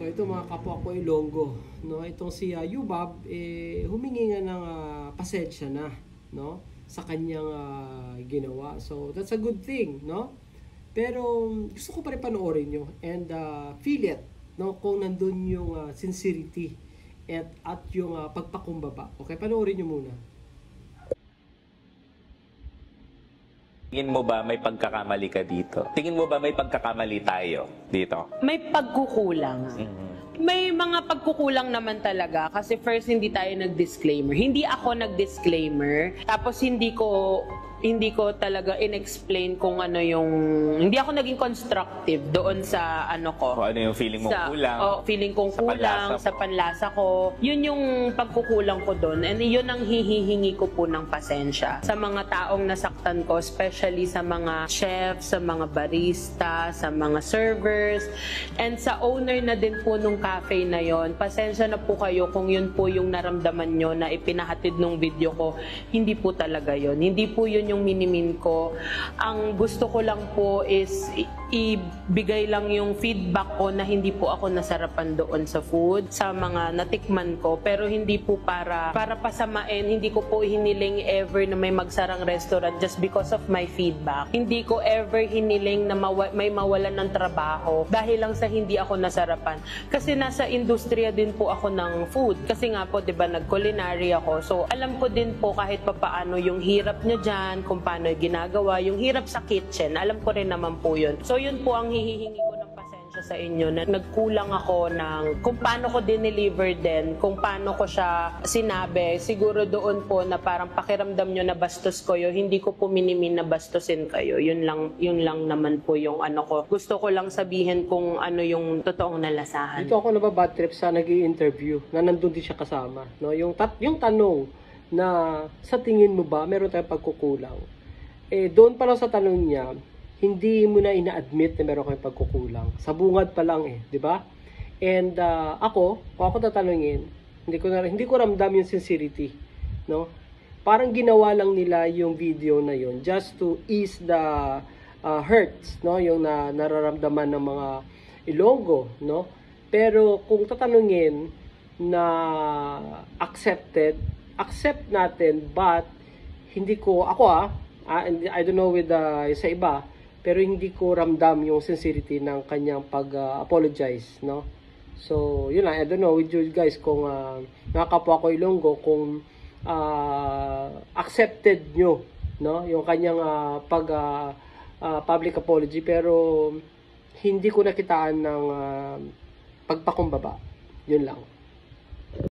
So ito mga kapwa ko Ilonggo, no? Itong si Yubab humingi nga ng pasensya na, no? Sa kanyang ginawa. So that's a good thing, no? Pero gusto ko pa rin panoorin nyo and feel it, no? Kung nandun yung sincerity at yung pagpakumbaba. Okay, panoorin nyo muna. Tingin mo ba may pagkakamali ka dito? Tingin mo ba may pagkakamali tayo dito? May pagkukulang. May mga pagkukulang naman talaga kasi first hindi tayo nag-disclaimer. Hindi ako nag-disclaimer. Tapos hindi ko talaga in-explain kung ano yung... Hindi ako naging constructive doon sa ano ko. O ano yung feeling mong kulang? Feeling kong kulang sa panlasa ko. Yun yung pagkukulang ko doon. And yun ang hihihingi ko po ng pasensya. Sa mga taong nasaktan ko, especially sa mga chef, sa mga barista, sa mga servers, and sa owner na din po nung cafe na yon. Pasensya na po kayo kung yun po yung naramdaman nyo na ipinahatid nung video ko. Hindi po talaga yun. Hindi po yun yung minimin ko. Ang gusto ko lang po is ibigay lang yung feedback ko na hindi po ako nasarapan doon sa food, sa mga natikman ko, pero hindi po para pasamain. Hindi ko po hiniling ever na may magsarang restaurant just because of my feedback. Hindi ko ever hiniling na may mawalan ng trabaho dahil lang sa hindi ako nasarapan. Kasi nasa industriya din po ako ng food. Kasi nga po, di ba, nag-culinary ako. So, alam ko din po kahit papaano yung hirap niya dyan, kung paano ginagawa, yung hirap sa kitchen, alam ko rin naman po yun. So yun po ang hihihingi ko ng pasensya sa inyo na nagkulang ako ng kung paano ko dineliver din, kung paano ko siya sinabi. Siguro doon po na parang pakiramdam nyo na bastos ko yun, hindi ko po minimin na bastusin kayo. Yun lang naman po yung ano ko. Gusto ko lang sabihin kung ano yung totoong nalasahan. Dito ako nababad trip sa nag-i-interview na nandun din siya kasama. No? Yung tanong na sa tingin mo ba meron tayong pagkukulang? Doon pa lang sa tanong niya, hindi mo na ina-admit na meron kayong pagkukulang. Sa bungad pa lang di ba? And kung ako tatanungin, hindi ko ramdam yung sincerity, no? Parang ginawa lang nila yung video na yun just to ease the hurts, no? Yung nararamdaman ng mga Ilonggo, no? Pero kung tatanungin na accept natin, but hindi ko I don't know with sa iba, pero hindi ko ramdam yung sincerity ng kanyang pag-apologize, no? So, yun lang, I don't know with you guys kung nakakapwa ko Ilonggo kung accepted nyo, no? Yung kanyang public apology, pero hindi ko nakitaan ng pagpakumbaba. Yun lang.